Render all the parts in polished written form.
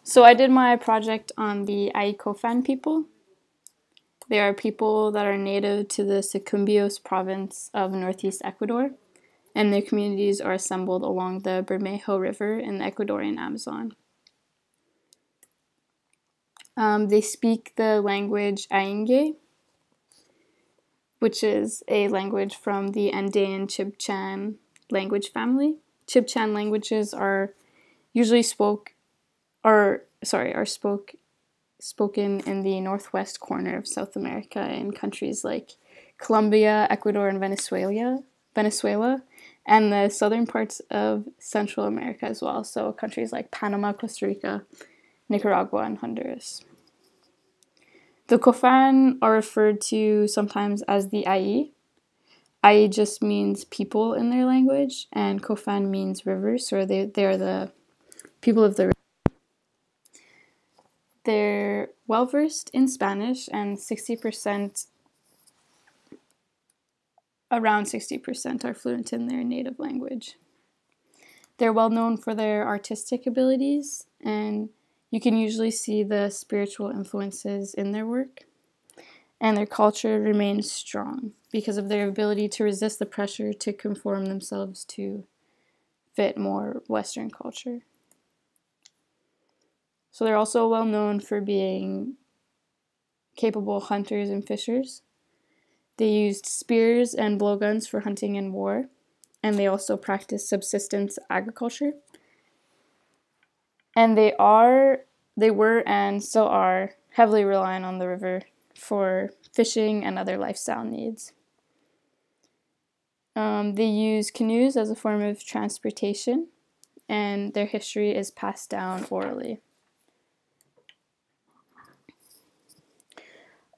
So I did my project on the A'I Cofan people. They are people that are native to the Sucumbíos province of Northeast Ecuador, and their communities are assembled along the Bermejo River in the Ecuadorian Amazon. They speak the language Indg, which is a language from the Andean Chibchan language family. Chibchan languages are usually spoken in the northwest corner of South America in countries like Colombia, Ecuador, and Venezuela, and the southern parts of Central America as well, so countries like Panama, Costa Rica, Nicaragua, and Honduras. The Cofan are referred to sometimes as the A'I. A'I just means people in their language, and Cofan means rivers, so they are the people of the river. They're well-versed in Spanish, and around 60% are fluent in their native language. They're well known for their artistic abilities, and you can usually see the spiritual influences in their work. And their culture remains strong because of their ability to resist the pressure to conform themselves to fit more Western culture. So they're also well known for being capable hunters and fishers. They used spears and blowguns for hunting and war, and they also practiced subsistence agriculture. And they were and still are heavily reliant on the river for fishing and other lifestyle needs. They use canoes as a form of transportation, and their history is passed down orally.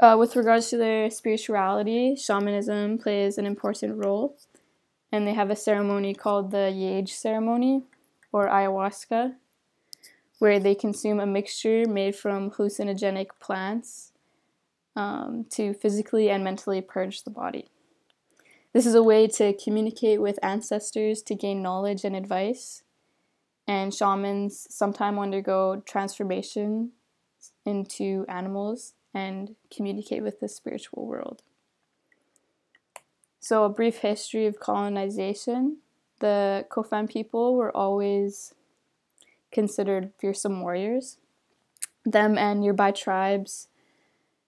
With regards to their spirituality, shamanism plays an important role, and they have a ceremony called the Yage ceremony, or ayahuasca, where they consume a mixture made from hallucinogenic plants to physically and mentally purge the body. This is a way to communicate with ancestors to gain knowledge and advice, and shamans sometimes undergo transformation into animals and communicate with the spiritual world. So a brief history of colonization. The Cofan people were always considered fearsome warriors. Them and nearby tribes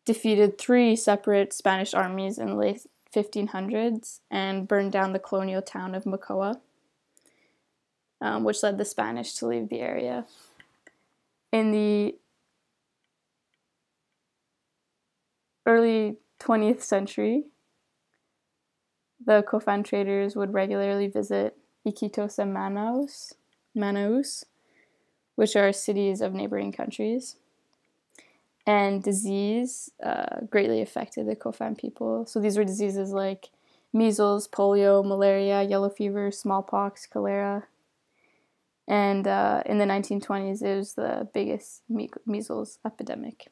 defeated 3 separate Spanish armies in the late 1500s and burned down the colonial town of Mocoa, which led the Spanish to leave the area. In the early 20th century, the Cofan traders would regularly visit Iquitos and Manaus, which are cities of neighboring countries. And disease greatly affected the Cofan people. So these were diseases like measles, polio, malaria, yellow fever, smallpox, cholera. And in the 1920s, it was the biggest measles epidemic.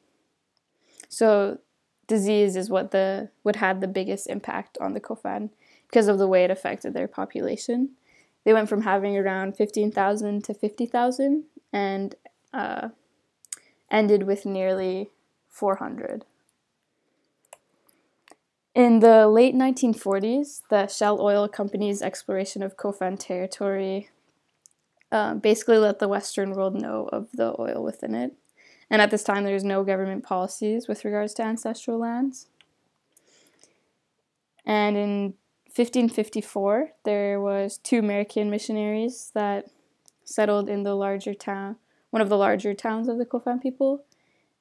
So disease is what had the biggest impact on the Cofan because of the way it affected their population. They went from having around 15,000 to 50,000 and ended with nearly 400. In the late 1940s, the Shell Oil Company's exploration of Cofan territory basically let the Western world know of the oil within it. And at this time, there was no government policies with regards to ancestral lands. And in 1554, there was 2 American missionaries that settled in one of the larger towns of the Cofan people,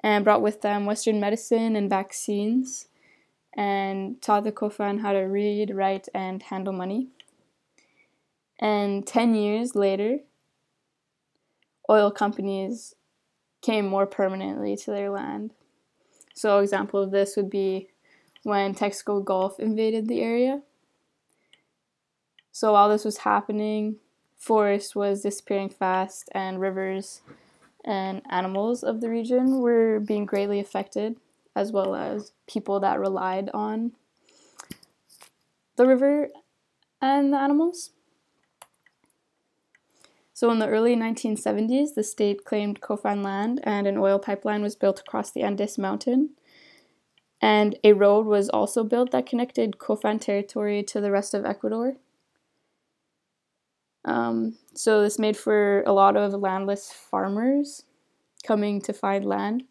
and brought with them Western medicine and vaccines, and taught the Cofan how to read, write, and handle money. And 10 years later, oil companies came more permanently to their land. So an example of this would be when Texaco Gulf invaded the area. So while this was happening, forest was disappearing fast, and rivers and animals of the region were being greatly affected, as well as people that relied on the river and the animals. So in the early 1970s, the state claimed Cofan land and an oil pipeline was built across the Andes Mountain. And a road was also built that connected Cofan territory to the rest of Ecuador. So this made for a lot of landless farmers coming to find land,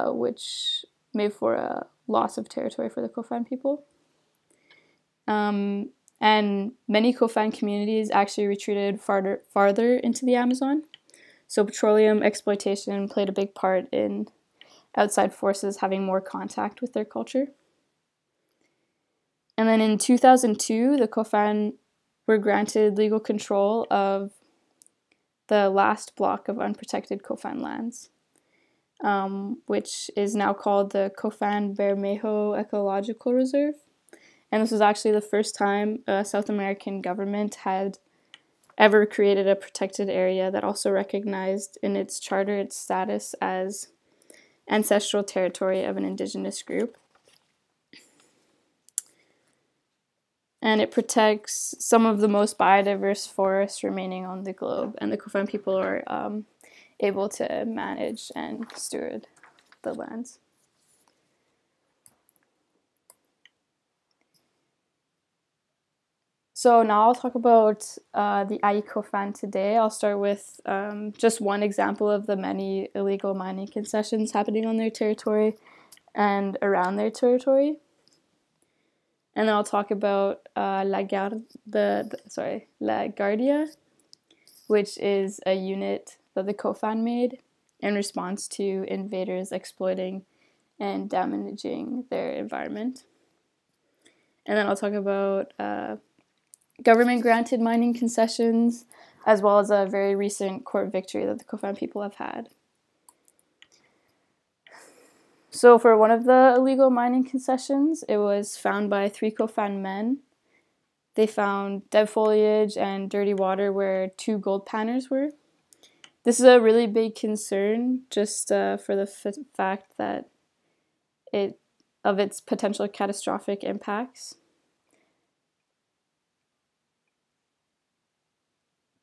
which made for a loss of territory for the Cofan people. And many Cofan communities actually retreated farther into the Amazon. So petroleum exploitation played a big part in outside forces having more contact with their culture. And then in 2002, the Cofan were granted legal control of the last block of unprotected Cofan lands, which is now called the Cofan Bermejo Ecological Reserve. And this was actually the first time a South American government had ever created a protected area that also recognized in its charter its status as ancestral territory of an indigenous group. And it protects some of the most biodiverse forests remaining on the globe, and the Cofan people are able to manage and steward the lands. So now I'll talk about the A'I Cofan today. I'll start with just one example of the many illegal mining concessions happening on their territory and around their territory. And then I'll talk about La Guardia, which is a unit that the Cofan made in response to invaders exploiting and damaging their environment. And then I'll talk about government-granted mining concessions, as well as a very recent court victory that the Cofan people have had. So for one of the illegal mining concessions, it was found by 3 Cofan men. They found dead foliage and dirty water where 2 gold panners were. This is a really big concern just for the fact that of its potential catastrophic impacts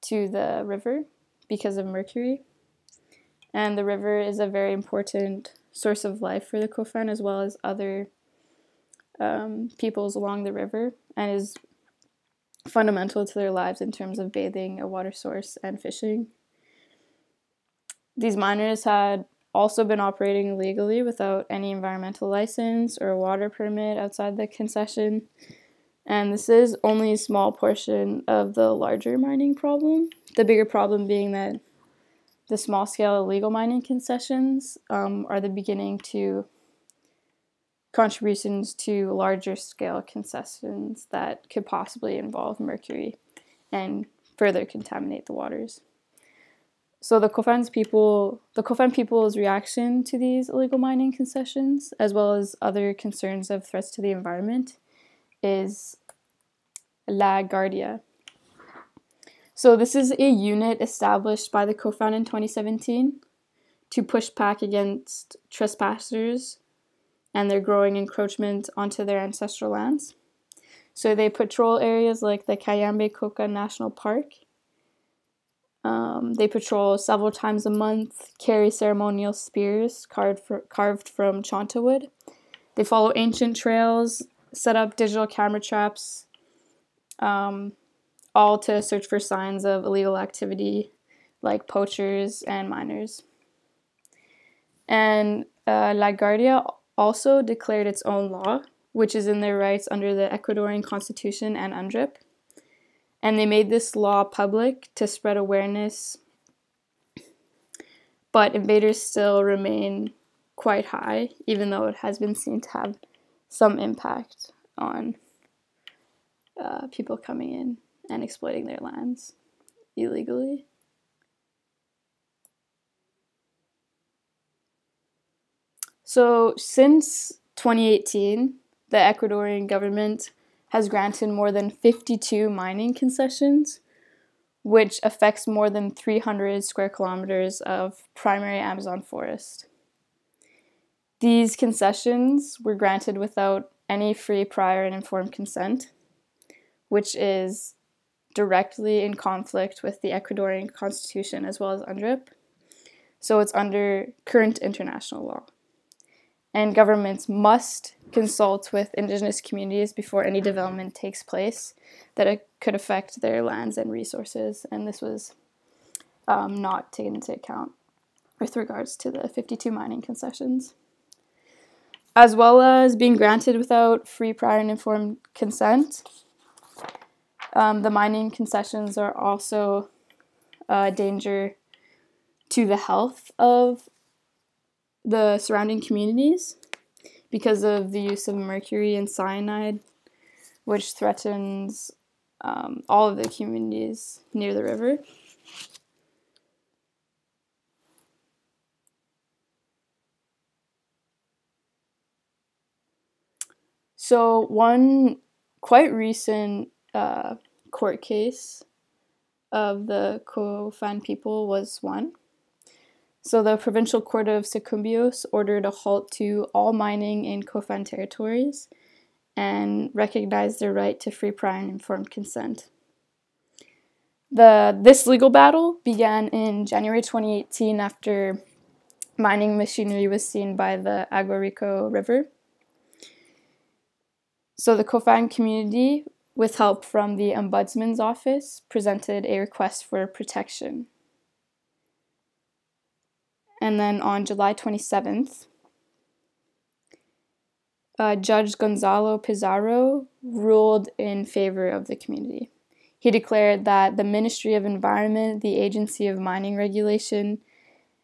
to the river because of mercury. And the river is a very important source of life for the Cofan as well as other peoples along the river, and is fundamental to their lives in terms of bathing, a water source, and fishing. These miners had also been operating illegally without any environmental license or water permit outside the concession. And this is only a small portion of the larger mining problem. The bigger problem being that the small-scale illegal mining concessions are the beginning to contributions to larger-scale concessions that could possibly involve mercury and further contaminate the waters. So the Cofan people's reaction to these illegal mining concessions, as well as other concerns of threats to the environment, is La Guardia. So this is a unit established by the Cofan in 2017 to push back against trespassers and their growing encroachment onto their ancestral lands. So they patrol areas like the Cayambe Coca National Park. They patrol several times a month, carry ceremonial spears carved from chonta wood. They follow ancient trails, set up digital camera traps, all to search for signs of illegal activity like poachers and miners. And La Guardia also declared its own law, which is in their rights under the Ecuadorian Constitution and UNDRIP. And they made this law public to spread awareness, but invaders still remain quite high, even though it has been seen to have some impact on people coming in and exploiting their lands illegally. So since 2018, the Ecuadorian government has granted more than 52 mining concessions, which affects more than 300 square kilometers of primary Amazon forest. These concessions were granted without any free, prior, and informed consent, which is directly in conflict with the Ecuadorian constitution as well as UNDRIP. So it's under current international law. And governments must consult with indigenous communities before any development takes place that it could affect their lands and resources. And this was not taken into account with regards to the 52 mining concessions. As well as being granted without free, prior, and informed consent. The mining concessions are also a danger to the health of the surrounding communities because of the use of mercury and cyanide, which threatens all of the communities near the river. So one quite recent court case of the Cofan people was one. So the Provincial Court of Sucumbios ordered a halt to all mining in Cofan territories and recognized their right to free, prior, and informed consent. This legal battle began in January 2018 after mining machinery was seen by the Agua Rico River. So the Cofan community, with help from the Ombudsman's office, presented a request for protection. And then on July 27th, Judge Gonzalo Pizarro ruled in favor of the community. He declared that the Ministry of Environment, the Agency of Mining Regulation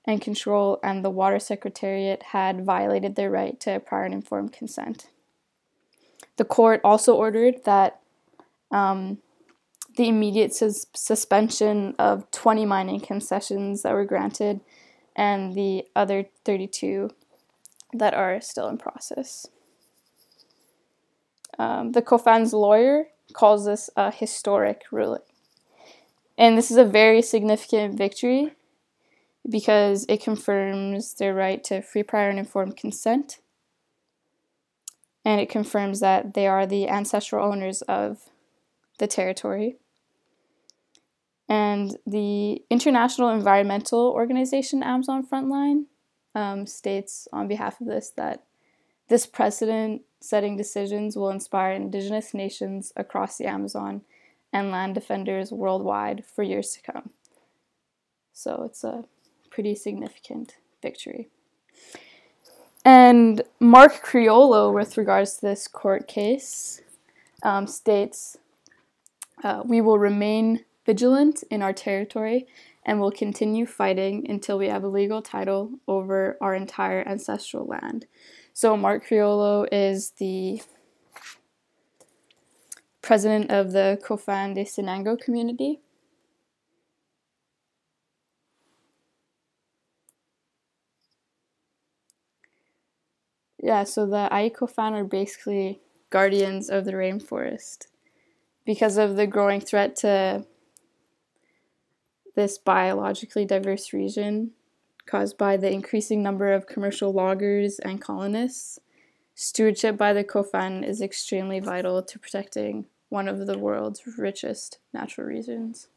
and Control, and the Water Secretariat had violated their right to prior and informed consent. The court also ordered that the immediate suspension of 20 mining concessions that were granted and the other 32 that are still in process. The Cofan's lawyer calls this a historic ruling. And this is a very significant victory because it confirms their right to free, prior, and informed consent. And it confirms that they are the ancestral owners of the territory. And the International Environmental Organization, Amazon Frontline, states on behalf of this that this precedent-setting decisions will inspire indigenous nations across the Amazon and land defenders worldwide for years to come. So it's a pretty significant victory. And Mark Criollo, with regards to this court case, states, "We will remain vigilant in our territory and will continue fighting until we have a legal title over our entire ancestral land." So Mark Criollo is the president of the Cofan de Sinango community. Yeah, so the A'I Cofan are basically guardians of the rainforest because of the growing threat to this biologically diverse region caused by the increasing number of commercial loggers and colonists. Stewardship by the Cofan is extremely vital to protecting one of the world's richest natural regions.